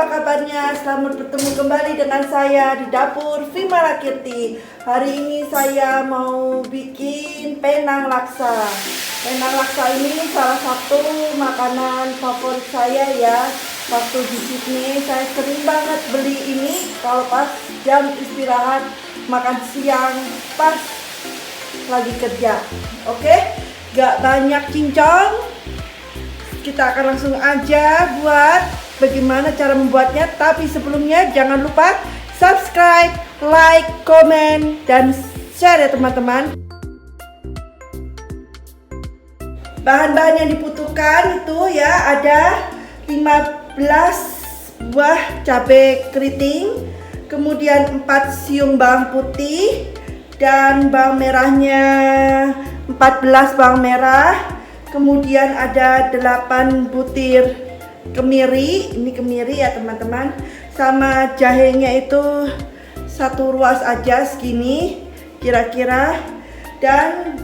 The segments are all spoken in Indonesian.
apa kabarnya? Selamat bertemu kembali dengan saya di dapur Vimala Kirti. Hari ini saya mau bikin penang laksa. Penang laksa ini salah satu makanan favorit saya ya. Waktu di Sydney saya sering banget beli ini kalau pas jam istirahat makan siang pas lagi kerja. Oke, gak banyak cincong. Kita akan langsung aja buat bagaimana cara membuatnya. Tapi sebelumnya jangan lupa subscribe, like, komen, dan share ya teman-teman. Bahan-bahan yang dibutuhkan itu ya ada 15 buah cabai keriting, kemudian 4 siung bawang putih, dan bawang merahnya 14 bawang merah. Kemudian ada 8 butir kemiri, ini kemiri ya teman-teman. Sama jahenya itu 1 ruas aja segini kira-kira. Dan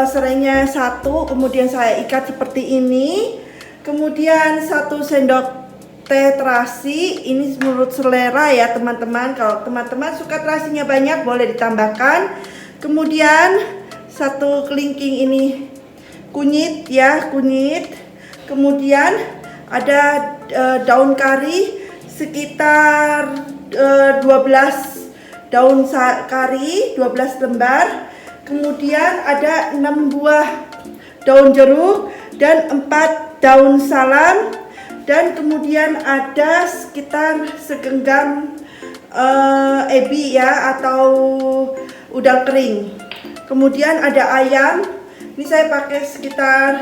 serainya 1, kemudian saya ikat seperti ini. Kemudian 1 sendok teh terasi, ini menurut selera ya teman-teman. Kalau teman-teman suka terasinya banyak boleh ditambahkan. Kemudian 1 kelingking ini kunyit ya, kunyit. Kemudian ada daun kari sekitar 12 daun kari, 12 lembar. Kemudian ada 6 buah daun jeruk dan 4 daun salam. Dan kemudian ada sekitar segenggam ebi ya, atau udang kering. Kemudian ada ayam. Ini saya pakai sekitar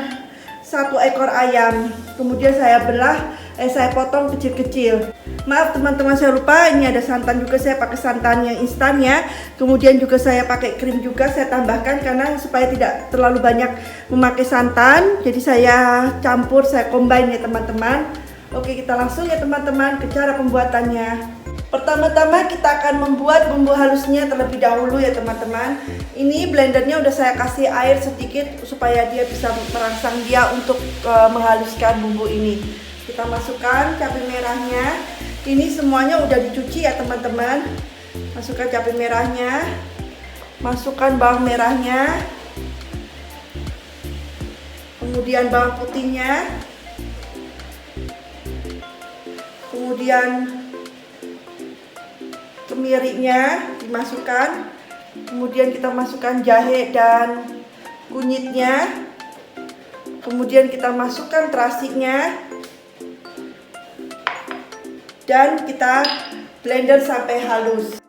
1 ekor ayam. Kemudian saya saya potong kecil-kecil. Maaf teman-teman, saya lupa, ini ada santan juga. Saya pakai santan yang instan ya. Kemudian juga saya pakai krim juga, saya tambahkan karena supaya tidak terlalu banyak memakai santan. Jadi saya campur, saya combine ya teman-teman. Oke, kita langsung ya teman-teman ke cara pembuatannya. Pertama-tama kita akan membuat bumbu halusnya terlebih dahulu ya teman-teman. Ini blendernya udah saya kasih air sedikit supaya dia bisa merangsang dia untuk menghaluskan bumbu ini. Kita masukkan cabai merahnya. Ini semuanya udah dicuci ya teman-teman. Masukkan cabai merahnya, masukkan bawang merahnya, kemudian bawang putihnya, kemudian kemirinya dimasukkan, kemudian kita masukkan jahe dan kunyitnya, kemudian kita masukkan terasinya, dan kita blender sampai halus.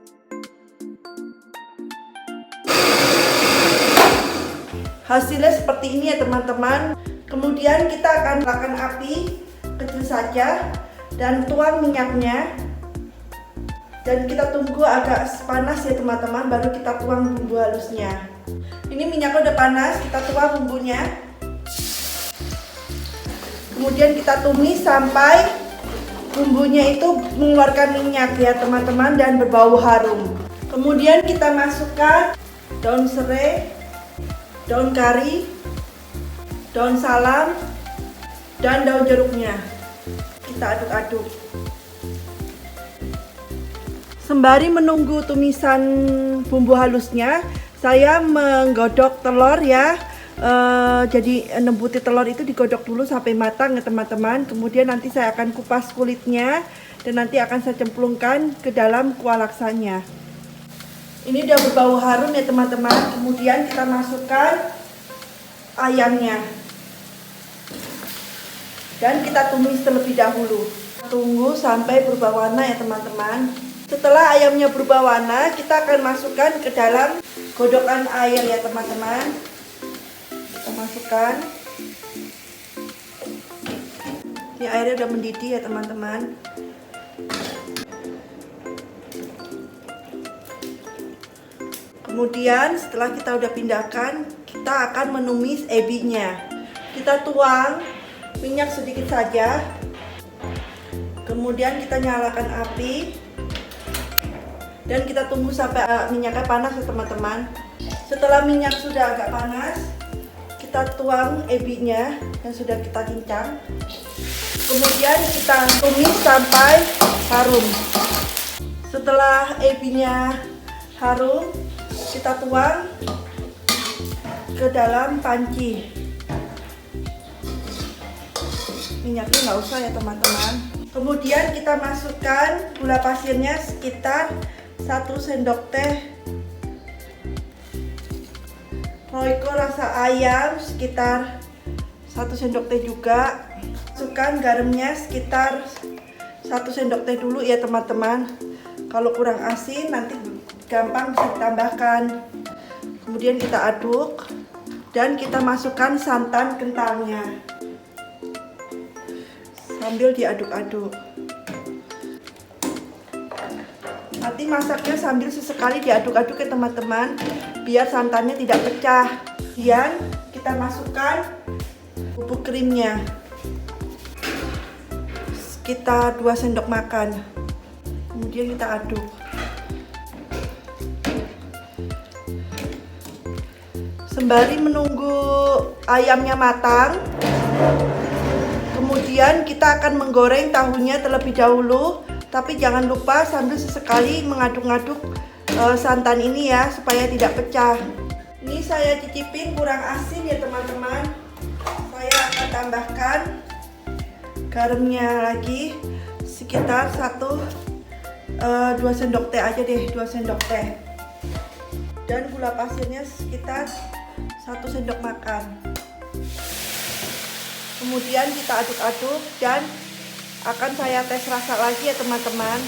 Hasilnya seperti ini ya teman-teman. Kemudian kita akan nyalakan api kecil saja dan tuang minyaknya. Dan kita tunggu agak panas ya teman-teman, baru kita tuang bumbu halusnya. Ini minyaknya udah panas, kita tuang bumbunya. Kemudian kita tumis sampai bumbunya itu mengeluarkan minyak ya teman-teman dan berbau harum. Kemudian kita masukkan daun serai, daun kari, daun salam, dan daun jeruknya. Kita aduk-aduk. Sembari menunggu tumisan bumbu halusnya, saya menggodok telur ya. Jadi 6 butir telur itu digodok dulu sampai matang ya teman-teman. Kemudian nanti saya akan kupas kulitnya dan nanti akan saya cemplungkan ke dalam kuah laksanya. Ini udah berbau harum ya teman-teman. Kemudian kita masukkan ayamnya dan kita tumis terlebih dahulu. Tunggu sampai berubah warna ya teman-teman. Setelah ayamnya berubah warna, kita akan masukkan ke dalam godokan air ya teman-teman. Kita masukkan. Ini airnya udah mendidih ya teman-teman. Kemudian setelah kita udah pindahkan, kita akan menumis ebinya. Kita tuang minyak sedikit saja. Kemudian kita nyalakan api. Dan kita tunggu sampai minyaknya panas ya teman-teman. Setelah minyak sudah agak panas, kita kita tuang ebinya yang sudah kita cincang. Kemudian kita tumis sampai harum. Setelah ebinya harum, kita tuang ke dalam panci. Minyaknya nggak usah ya teman-teman. Kemudian kita masukkan gula pasirnya sekitar 1 sendok teh, Royco rasa ayam sekitar 1 sendok teh juga. Masukkan garamnya sekitar 1 sendok teh dulu ya teman-teman. Kalau kurang asin nanti gampang bisa ditambahkan. Kemudian kita aduk dan kita masukkan santan kentangnya sambil diaduk-aduk. Nanti masaknya sambil sesekali diaduk-aduk ya teman-teman, biar santannya tidak pecah. Kemudian kita masukkan bubuk krimnya sekitar 2 sendok makan. Kemudian kita aduk. Sembari menunggu ayamnya matang, kemudian kita akan menggoreng tahunya terlebih dahulu. Tapi jangan lupa sambil sesekali mengaduk-aduk santan ini ya, supaya tidak pecah. Ini saya cicipin kurang asin ya teman-teman. Saya akan tambahkan garamnya lagi sekitar 2 sendok teh aja deh, 2 sendok teh. Dan gula pasirnya sekitar 1 sendok makan. Kemudian kita aduk-aduk dan akan saya tes rasa lagi ya teman-teman.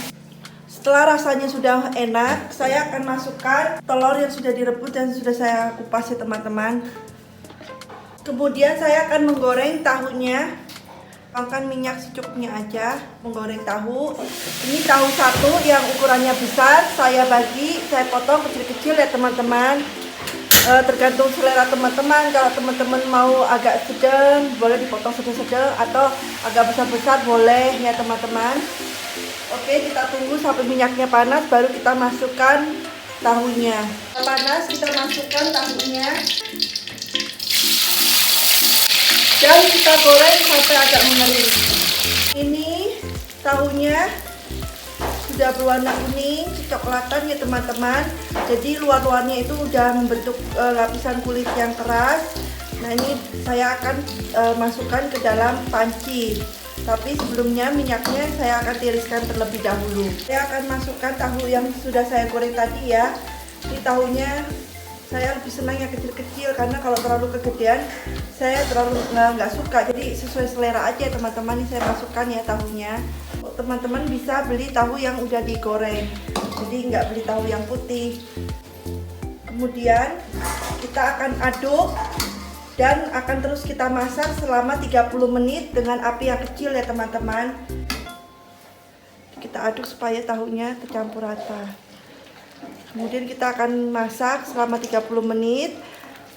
Setelah rasanya sudah enak, saya akan masukkan telur yang sudah direbus dan sudah saya kupas ya teman-teman. Kemudian saya akan menggoreng tahunya. Tuangkan minyak secukupnya aja, menggoreng tahu. Ini tahu satu yang ukurannya besar, saya potong kecil-kecil ya teman-teman. Tergantung selera teman-teman. Kalau teman-teman mau agak sedang, boleh dipotong sedang-sedang, atau agak besar-besar boleh ya teman-teman. Oke, kita tunggu sampai minyaknya panas, baru kita masukkan tahunya. Panas, kita masukkan tahunya dan kita goreng sampai agak mengering. Ini tahunya sudah berwarna kuning kecoklatan ya teman-teman. Jadi luar-luarnya itu udah membentuk lapisan kulit yang keras. Nah ini saya akan masukkan ke dalam panci. Tapi sebelumnya minyaknya saya akan tiriskan terlebih dahulu. Saya akan masukkan tahu yang sudah saya goreng tadi ya. Ini tahunya saya lebih senang yang kecil-kecil, karena kalau terlalu kegedean saya terlalu nggak suka. Jadi sesuai selera aja teman-teman. Ini saya masukkan ya tahunya. Teman-teman bisa beli tahu yang udah digoreng, jadi nggak beli tahu yang putih. Kemudian kita akan aduk dan akan terus kita masak selama 30 menit dengan api yang kecil ya teman-teman. Kita aduk supaya tahunya tercampur rata. Kemudian kita akan masak selama 30 menit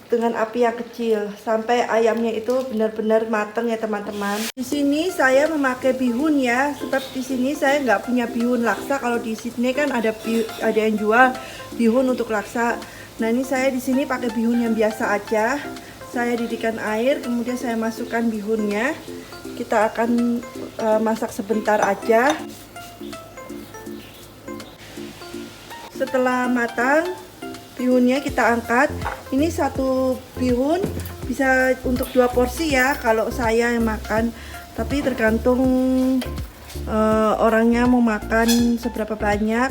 dengan api yang kecil sampai ayamnya itu benar-benar matang ya teman-teman. Di sini saya memakai bihun ya, sebab di sini saya nggak punya bihun laksa. Kalau di sini kan ada yang jual bihun untuk laksa. Nah ini saya di sini pakai bihun yang biasa aja. Saya didihkan air, kemudian saya masukkan bihunnya. Kita akan masak sebentar aja. Setelah matang, bihunnya kita angkat. Ini satu bihun bisa untuk 2 porsi ya kalau saya yang makan. Tapi tergantung orangnya mau makan seberapa banyak.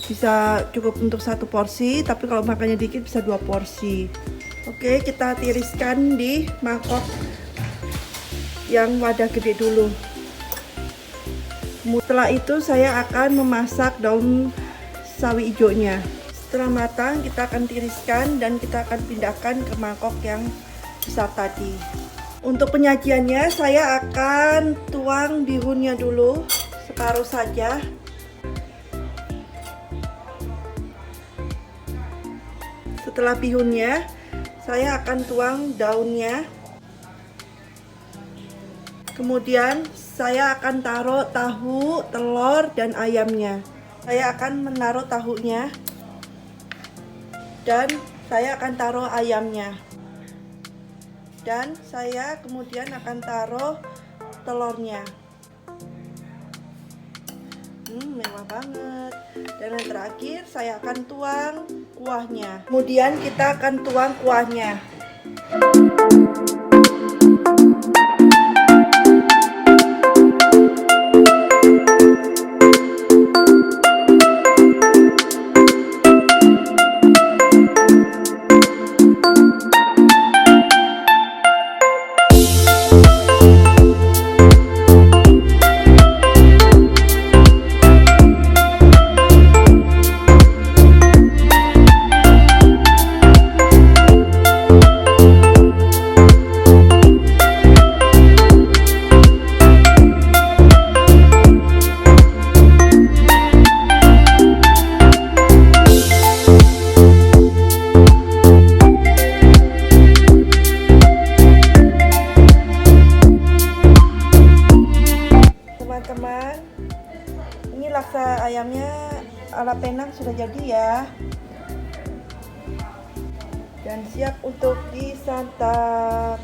Bisa cukup untuk 1 porsi, tapi kalau makannya dikit bisa 2 porsi. Oke, kita tiriskan di mangkok yang wadah gede dulu. Setelah itu saya akan memasak daun sawi hijaunya. Setelah matang kita akan tiriskan dan kita akan pindahkan ke mangkok yang besar tadi. Untuk penyajiannya saya akan tuang bihunnya dulu separuh saja. Setelah bihunnya saya akan tuang daunnya. Kemudian saya akan taruh tahu, telur, dan ayamnya. Saya akan menaruh tahunya dan saya akan taruh ayamnya. Dan saya kemudian akan taruh telurnya. Mewah banget. Dan yang terakhir saya akan tuang kuahnya. Kemudian kita akan tuang kuahnya. Teman-teman, ini laksa ayamnya ala Penang sudah jadi ya, dan siap untuk disantap.